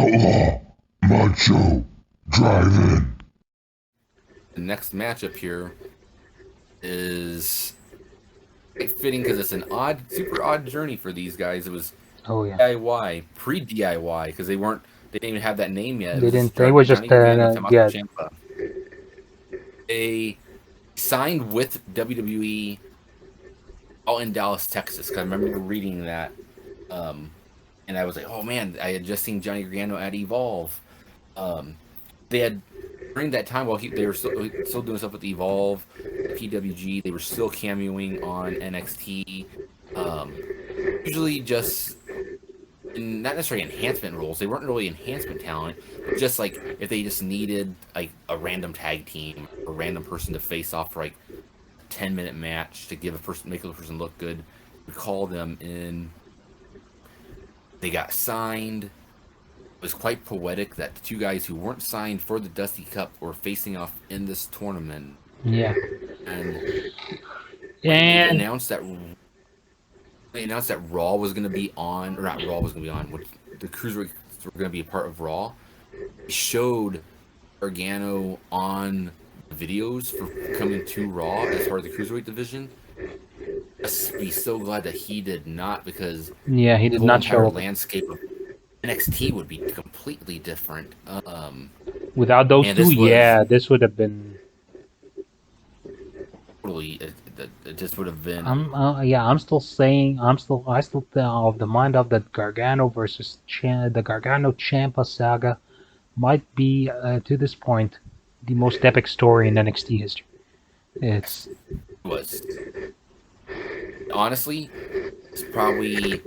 Outlaw Macho Drive-In. The next matchup here is quite fitting because it's an super odd journey for these guys. It was Oh yeah. DIY, pre-DIY, because they didn't even have that name yet. It They was didn't. They were just Johnny Gargano, Tomasso, yeah. Ciampa. They signed with WWE out in Dallas, Texas. Because I remember reading that, and I was like, oh man, I had just seen Johnny Gargano at Evolve. They had during that time while they were still doing stuff with Evolve, PWG. They were still cameoing on NXT. Usually just not necessarily enhancement roles. They weren't really enhancement talent. Just like if they just needed like a random tag team, a random person to face off for like a 10-minute match to make a person look good, we call them in. They got signed. It was quite poetic that the two guys who weren't signed for the Dusty Cup were facing off in this tournament. Yeah. And they announced that Raw was going to be on, or not Raw was going to be on, which the Cruiserweight were going to be a part of Raw. They showed Gargano on the videos for coming to Raw as part of the Cruiserweight division. Just be so glad that he did not, because yeah, he did not show up. The landscape of NXT would be completely different. Without those two, this would have been totally. It just would have been. I still of the mind of that Gargano versus the Gargano Ciampa saga might be to this point the most epic story in NXT history. It was honestly, it's probably.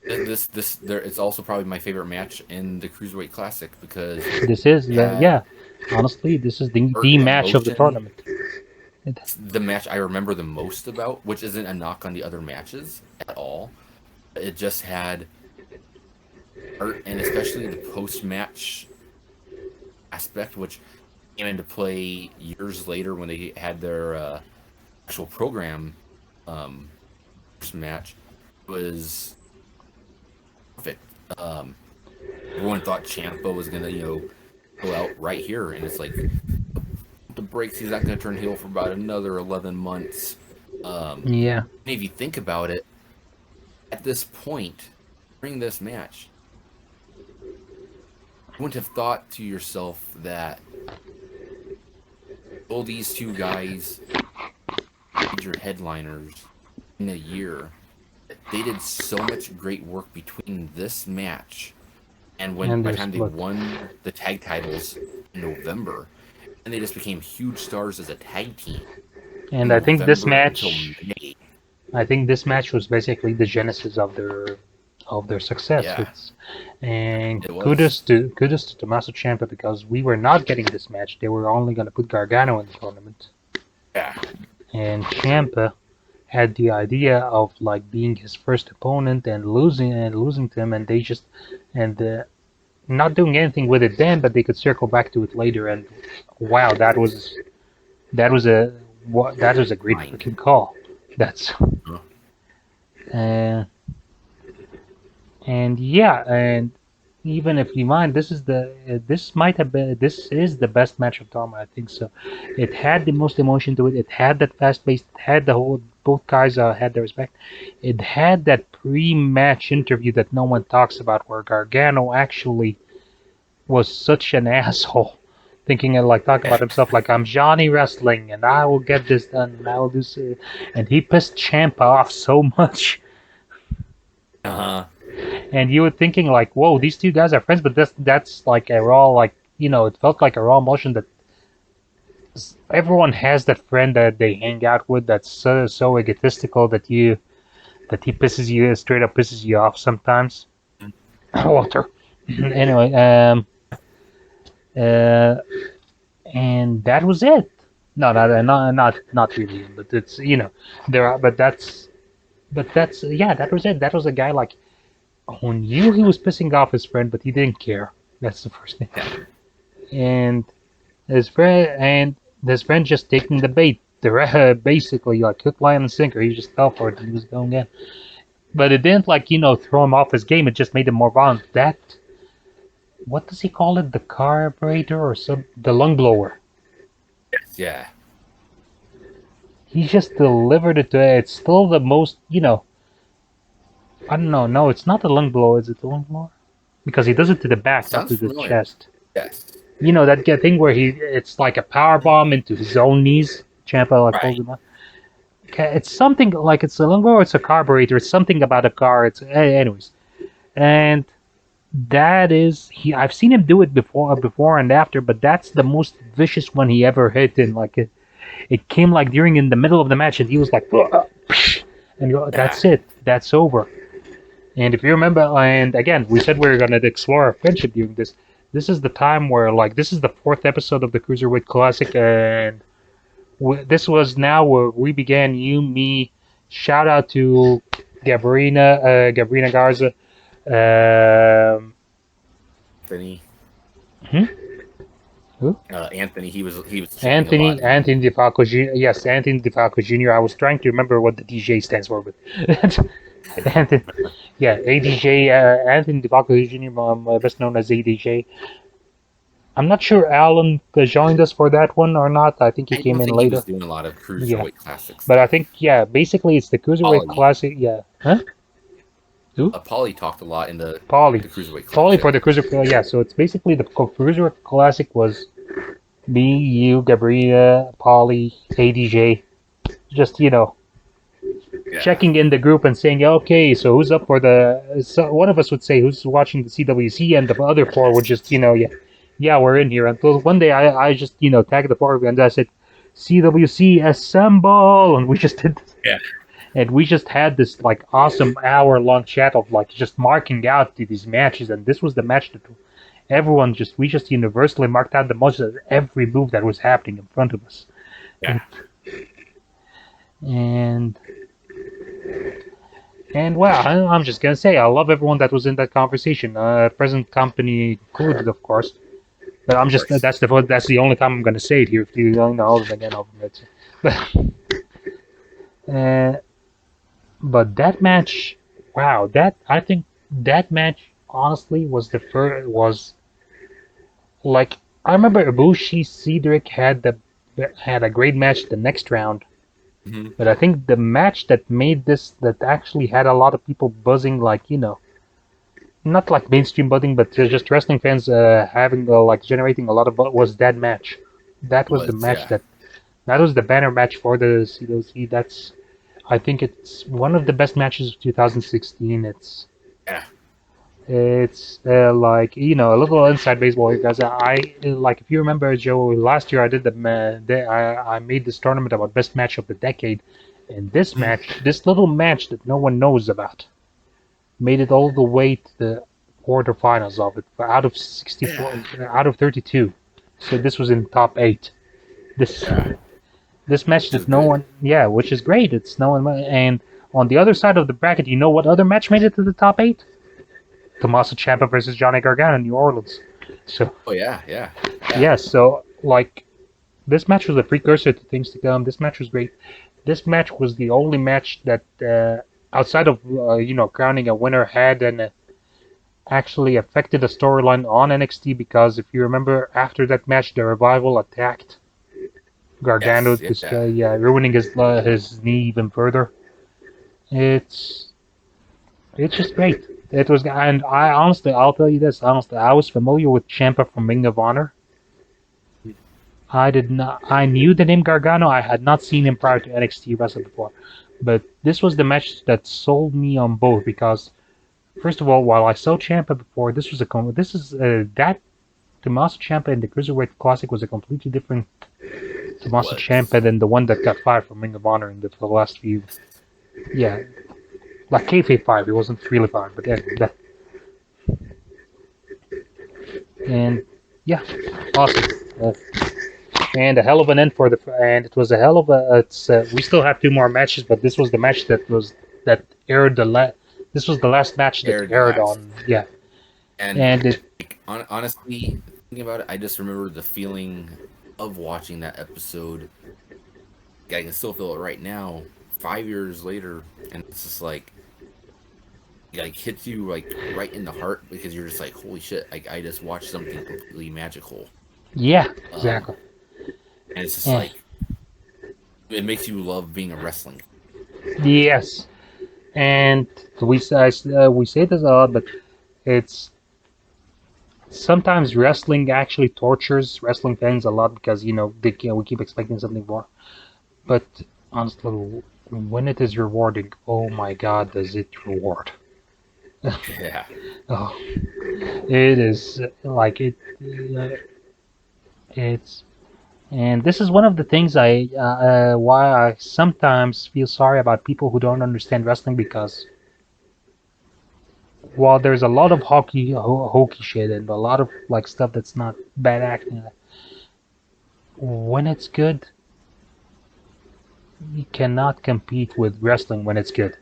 It's also probably my favorite match in the Cruiserweight Classic, because this is honestly, this is the match of the tournament. It's the match I remember the most about, which isn't a knock on the other matches at all. It just had art, and especially the post-match aspect, which came into play years later when they had their actual program match, was perfect. Everyone thought Ciampa was gonna, go out right here, and it's like the breaks. He's not gonna turn heel for about another 11 months. Yeah. If you think about it, at this point during this match, you wouldn't have thought to yourself that all these two guys, major headliners in a year, they did so much great work between this match and by the time they won the tag titles in November, and they just became huge stars as a tag team. And I think this match was basically the genesis of their success. Yeah. Kudos to Tomasso Ciampa, because we were not getting this match. They were only going to put Gargano in the tournament. Yeah. And Ciampa had the idea of like being his first opponent and losing to him, and they just not doing anything with it then, but they could circle back to it later. And wow, that was a great freaking call. That's and even if you mind, this is the best match of Dharma, I think so. It had the most emotion to it. It had that fast pace. It had both guys had their respect. It had that pre-match interview that no one talks about, where Gargano actually was such an asshole, thinking talking about himself like, I'm Johnny Wrestling and I will get this done and I will do so. And he pissed Ciampa off so much. And you were thinking like, whoa, these two guys are friends, but that's like a raw, it felt like a raw emotion that everyone has that friend that they hang out with that's so egotistical that he straight up pisses you off sometimes. Walter. Anyway, and that was it. No, not really, but it's that was it. That was a guy like who knew he was pissing off his friend, but he didn't care. That's the first thing. And his friend just taking the bait. Basically, like hook, line, and sinker. He just fell for it and he was going in. But it didn't throw him off his game. It just made him more violent. what does he call it? The carburetor or some the lung blower. Yes, yeah. He just delivered it to it. It's still the most, I don't know. No, it's not the lung blower. Is it the lung blower? Because he does it to the back, not Sounds to the familiar. chest. Yes. You know that thing where it's like a power bomb into his own knees. Ciampa like Right. pulls him up. Okay, it's something like it's a lung blower. It's a carburetor. It's something about a car. Anyways, and that is he. I've seen him do it before and after, but that's the most vicious one he ever hit. And like it came like during in the middle of the match, and he was like, and Yeah. that's it. That's over. And if you remember, and again, we said we were going to explore our friendship during this. This is the time where, like, this is the fourth episode of the Cruiserweight Classic, and this was now where we began. You, me, shout out to Gabrina Garza. Anthony. Hmm? Who? Anthony. He was shipping a lot. Anthony DeFalco Jr. Yes, Anthony DeFalco Jr. I was trying to remember what the DJ stands for, but Anthony, yeah, ADJ, Anthony DeFalco Jr., best known as ADJ. I'm not sure Alan joined us for that one or not. I think he I came don't in think he was later. doing a lot of Yeah, cruiserweight classic but I stuff. think, yeah, basically it's the Cruiserweight Paulie. Classic. Yeah. Huh? Who? Paulie talked a lot in the Paulie. cruiserweight Paulie for classic. the Cruiser. Yeah, so it's basically the Cruiserweight Classic was me, you, Gabriela, Paulie, ADJ. Just, Yeah. checking in the group and saying, okay, so who's up for the. So one of us would say who's watching the CWC, and the other four would just, yeah, we're in here. Until one day I just, tagged the four and I said, CWC assemble, and we just did. Yeah. And we just had this like awesome hour-long chat of like just marking out these matches, and this was the match that we just universally marked out the most of every move that was happening in front of us. Yeah. And well, I'm just gonna say I love everyone that was in that conversation, present company included, of course. But I'm just course. that's the only time I'm gonna say it here. If you don't know, again, I'll admit. Uh, but that match, wow, that I think that match honestly was the first was like I remember Ibushi Cedric had a great match the next round. Hmm. But I think the match that made this, that actually had a lot of people buzzing, like, not like mainstream buzzing, but just wrestling fans having, like, generating a lot of buzz, was that match. That was the match Yeah. that was the banner match for the CWC. I think it's one of the best matches of 2016. Yeah. It's like a little inside baseball here, guys. I like if you remember, Joe. Last year I did I made this tournament about best match of the decade, and this little match that no one knows about, made it all the way to the quarterfinals of it. Out of 64, Yeah. out of 32, so this was in top 8. This Yeah. this match Which is that no good. one, yeah, which is great. It's no one, and on the other side of the bracket, you know what other match made it to the top 8? Tomasso Ciampa versus Johnny Gargano in New Orleans. So Oh yeah. Yeah. Yeah. yeah, so like this match was a precursor to things to come. This match was great. This match was the only match that outside of crowning a winner had and actually affected the storyline on NXT because if you remember after that match, the Revival attacked Gargano, Yes. Yeah. ruining his knee even further. It's It's just great. It was, and I honestly, I'll tell you this honestly, I was familiar with Ciampa from Ring of Honor. I did not. I knew the name Gargano. I had not seen him prior to NXT wrestle before, but this was the match that sold me on both because, first of all, while I saw Ciampa before, this is that Tommaso Ciampa in the Cruiserweight Classic was a completely different Tommaso Was. Ciampa than the one that got fired from Ring of Honor for the last few. Yeah, like kayfabe fired. He wasn't really fired, but anyway, and yeah, awesome. And a hell of an end for and it was a hell of a. We still have two more matches, but this was the match that aired This was the last match that Aired aired last. on. Yeah, And and it. honestly, thinking about it, I just remember the feeling of watching that episode. I can still feel it right now, 5 years later, and it's just like like hits you like right in the heart because you're just like, holy shit, like I just watched something completely magical. Yeah, Um, exactly. and it's just Eh, like it makes you love being a wrestling. yes, and we say this a lot, but it's sometimes wrestling actually tortures wrestling fans a lot because we keep expecting something more. But honestly, when it is rewarding, oh my God, does it reward? Yeah. Oh, it is like it. It's and this is one of the things why I sometimes feel sorry about people who don't understand wrestling because while there's a lot of hokey shit and a lot of like stuff that's not bad acting, when it's good, you cannot compete with wrestling when it's good.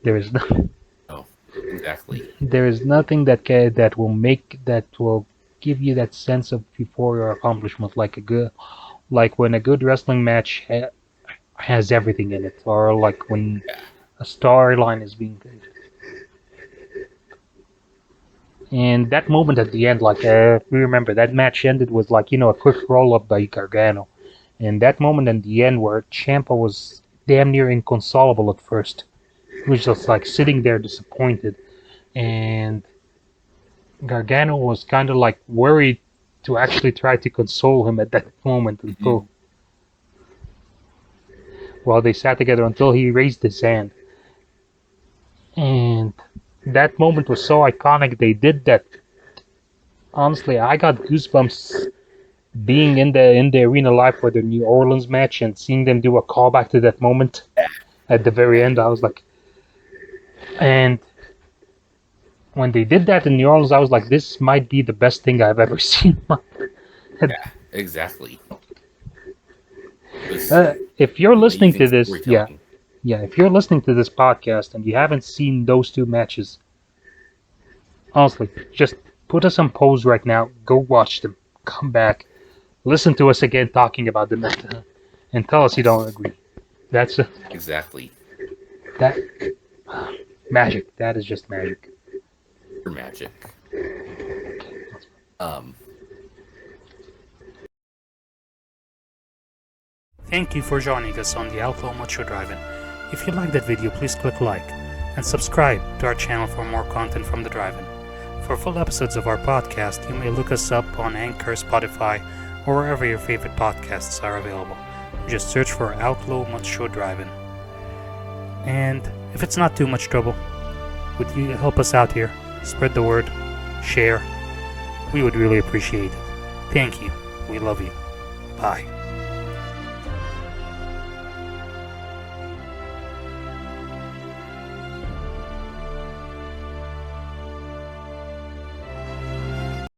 There is no, Oh, exactly. there is nothing that will give you that sense of euphoria or accomplishment like when a good wrestling match has everything in it, or like when Yeah. a storyline is being good. And that moment at the end, like we remember that match ended with like a quick roll up by Gargano, and that moment at the end where Ciampa was damn near inconsolable at first, he was just like sitting there disappointed, and Gargano was kind of like worried to actually try to console him at that moment Hmm. until while they sat together until he raised his hand, and that moment was so iconic. They did that. Honestly, I got goosebumps being in the arena live for the New Orleans match and seeing them do a callback to that moment at the very Yeah. end. I was like, and when they did that in New Orleans, I was like, this might be the best thing I've ever seen. Yeah. Exactly. It was If you're listening amazing to this, yeah, storytelling. yeah, if you're listening to this podcast and you haven't seen those two matches, honestly, just put us on pause right now. Go watch them. Come back. Listen to us again talking about them, and tell us you don't Yes. agree. That's Exactly. that magic. That is just magic. Pure magic. Um. Thank you for joining us on the Outlaw Macho Drive-In. If you liked that video, please click like and subscribe to our channel for more content from the drive-in. For full episodes of our podcast, you may look us up on Anchor, Spotify, or wherever your favorite podcasts are available. Just search for Outlaw Macho Drive-In. And if it's not too much trouble, would you help us out here? Spread the word, share. We would really appreciate it. Thank you. We love you. Bye.